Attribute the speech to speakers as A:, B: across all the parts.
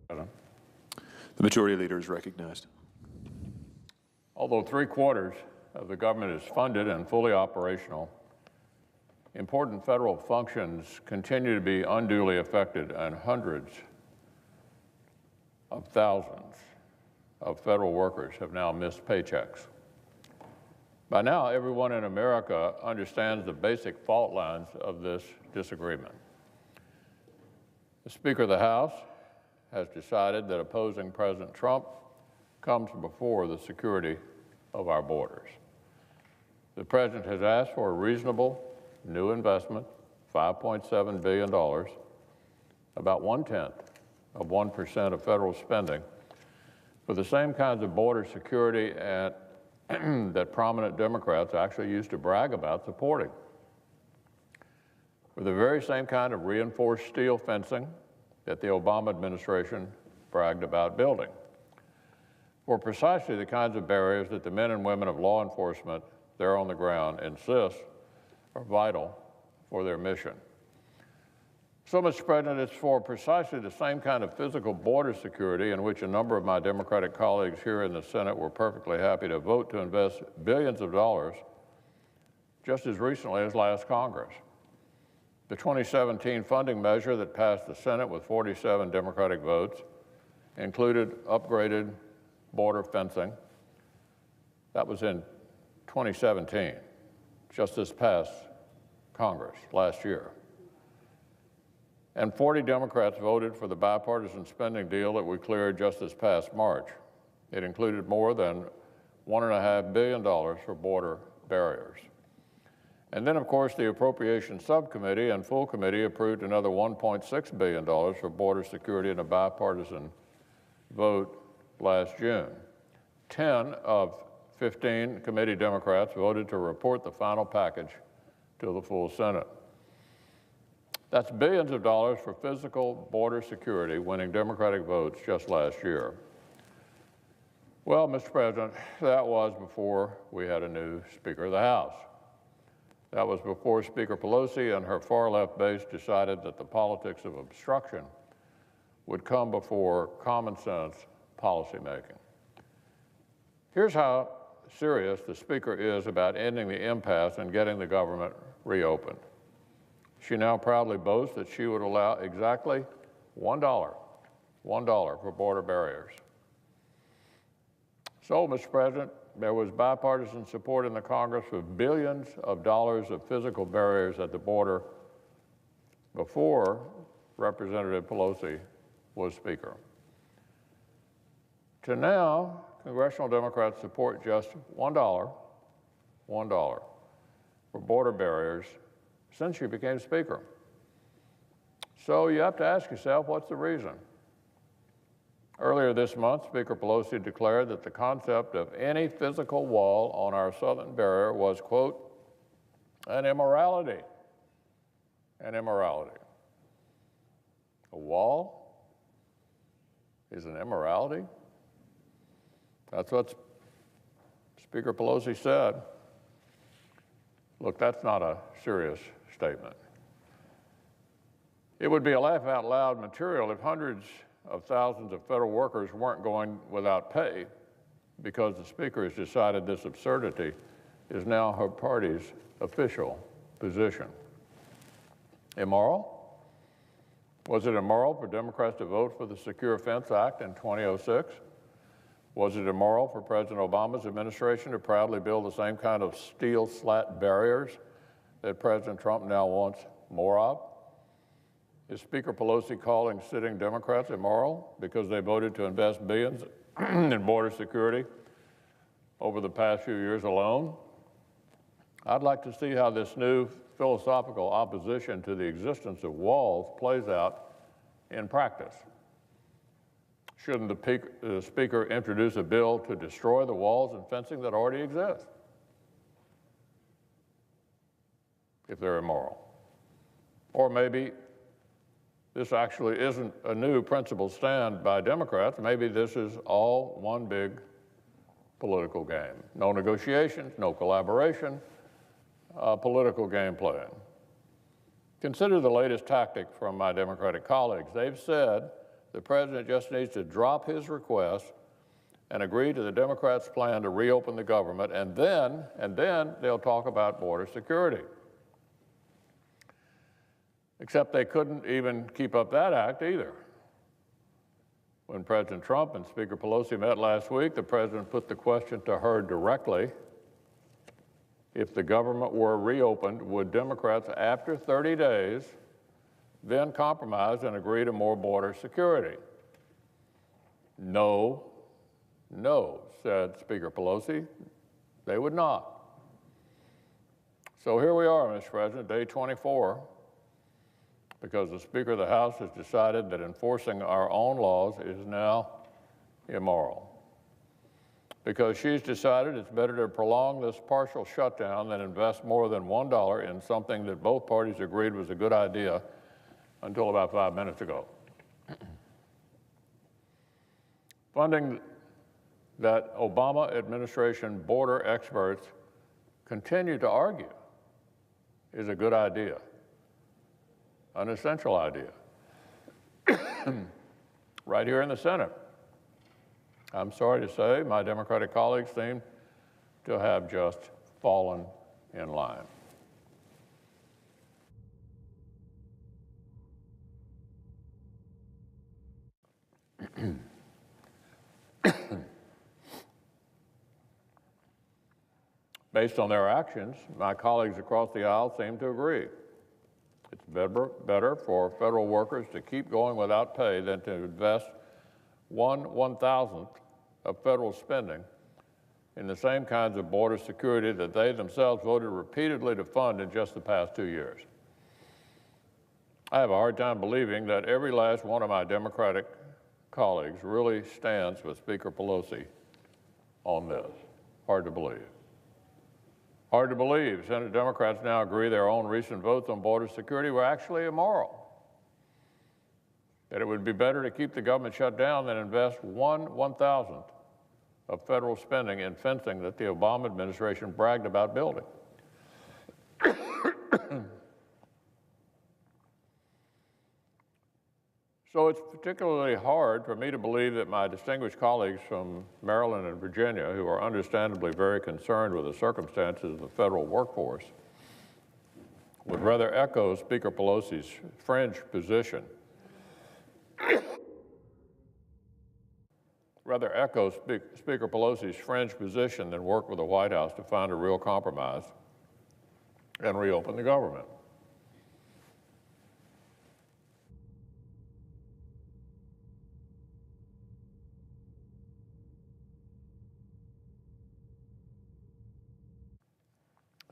A: The Majority Leader is recognized.
B: Although 3/4 of the government is funded and fully operational, important federal functions continue to be unduly affected, and hundreds of thousands of federal workers have now missed paychecks. By now, everyone in America understands the basic fault lines of this disagreement. The Speaker of the House has decided that opposing President Trump comes before the security of our borders. The President has asked for a reasonable new investment, $5.7 billion, about 0.1% of federal spending, for the same kinds of border security that prominent Democrats actually used to brag about supporting, for the very same kind of reinforced steel fencing that the Obama administration bragged about building, for precisely the kinds of barriers that the men and women of law enforcement there on the ground insist are vital for their mission. So, Mr. President, it's for precisely the same kind of physical border security in which a number of my Democratic colleagues here in the Senate were perfectly happy to vote to invest billions of dollars just as recently as last Congress. The 2017 funding measure that passed the Senate with 47 Democratic votes included upgraded border fencing. That was in 2017, just this past Congress last year. And 40 Democrats voted for the bipartisan spending deal that we cleared just this past March. It included more than $1.5 billion for border barriers. And then, of course, the Appropriations Subcommittee and full committee approved another $1.6 billion for border security in a bipartisan vote last June. 10 of 15 committee Democrats voted to report the final package to the full Senate. That's billions of dollars for physical border security, winning Democratic votes just last year. Well, Mr. President, that was before we had a new Speaker of the House. That was before Speaker Pelosi and her far-left base decided that the politics of obstruction would come before common-sense policymaking. Here's how serious the Speaker is about ending the impasse and getting the government reopened. She now proudly boasts that she would allow exactly $1 for border barriers. So, Mr. President, there was bipartisan support in the Congress for billions of dollars of physical barriers at the border before Representative Pelosi was Speaker. To now, congressional Democrats support just $1 for border barriers since she became Speaker. So you have to ask yourself, what's the reason? Earlier this month, Speaker Pelosi declared that the concept of any physical wall on our southern barrier was, quote, an immorality. An immorality. A wall is an immorality? That's what Speaker Pelosi said. Look, that's not a serious statement. It would be a laugh-out-loud material if hundreds of thousands of federal workers weren't going without pay because the Speaker has decided this absurdity is now her party's official position. Immoral? Was it immoral for Democrats to vote for the Secure Fence Act in 2006? Was it immoral for President Obama's administration to proudly build the same kind of steel slat barriers that President Trump now wants more of? Is Speaker Pelosi calling sitting Democrats immoral because they voted to invest billions in border security over the past few years alone? I'd like to see how this new philosophical opposition to the existence of walls plays out in practice. Shouldn't the Speaker introduce a bill to destroy the walls and fencing that already exist if they're immoral? Or maybe this actually isn't a new principled stand by Democrats. Maybe this is all one big political game. No negotiations, no collaboration, political game playing. Consider the latest tactic from my Democratic colleagues. They've said The president just needs to drop his request and agree to the Democrats' plan to reopen the government, and then they'll talk about border security. Except they couldn't even keep up that act either. When President Trump and Speaker Pelosi met last week, the president put the question to her directly: if the government were reopened, would Democrats, after 30 days, then compromise and agree to more border security? No, said Speaker Pelosi. They would not. So here we are, Mr. President, day 24, because the Speaker of the House has decided that enforcing our own laws is now immoral. Because she's decided it's better to prolong this partial shutdown than invest more than $1 in something that both parties agreed was a good idea until about 5 minutes ago. Funding that Obama administration border experts continue to argue is a good idea, an essential idea. Right here in the Senate, I'm sorry to say, my Democratic colleagues seem to have just fallen in line. Based on their actions, my colleagues across the aisle seem to agree. It's better for federal workers to keep going without pay than to invest 1/1000th of federal spending in the same kinds of border security that they themselves voted repeatedly to fund in just the past 2 years. I have a hard time believing that every last one of my Democratic colleagues really stands with Speaker Pelosi on this. Hard to believe. Hard to believe Senate Democrats now agree their own recent votes on border security were actually immoral. That it would be better to keep the government shut down than invest 1/1000th of federal spending in fencing that the Obama administration bragged about building. So it's particularly hard for me to believe that my distinguished colleagues from Maryland and Virginia, who are understandably very concerned with the circumstances of the federal workforce, would rather echo Speaker Pelosi's fringe position Speaker Pelosi's fringe position than work with the White House to find a real compromise and reopen the government.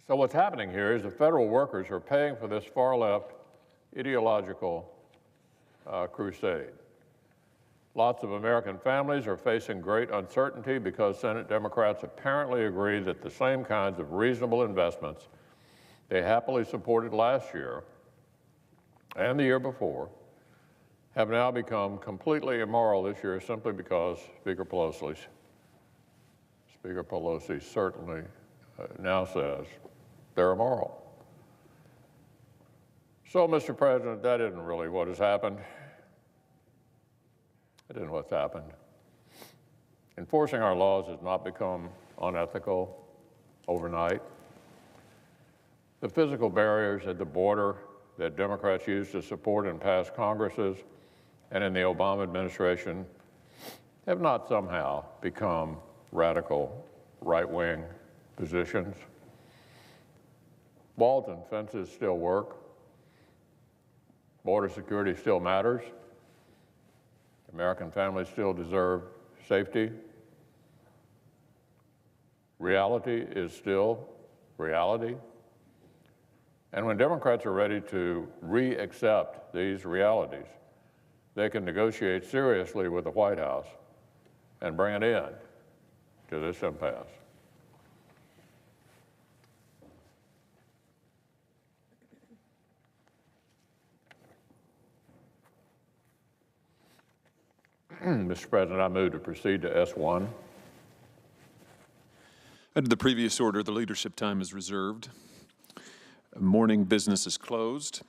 B: So what's happening here is the federal workers are paying for this far-left ideological crusade. Lots of American families are facing great uncertainty because Senate Democrats apparently agree that the same kinds of reasonable investments they happily supported last year and the year before have now become completely immoral this year simply because Speaker Pelosi certainly now says they're immoral. So, Mr. President, that isn't really what has happened. That isn't what's happened. Enforcing our laws has not become unethical overnight. The physical barriers at the border that Democrats used to support in past Congresses and in the Obama administration have not somehow become radical right-wing positions. Walls and fences still work. Border security still matters. American families still deserve safety. Reality is still reality. And when Democrats are ready to re-accept these realities, they can negotiate seriously with the White House and bring an end to this impasse. Mr. President, I move to proceed to S1.
A: Under the previous order, the leadership time is reserved. Morning business is closed.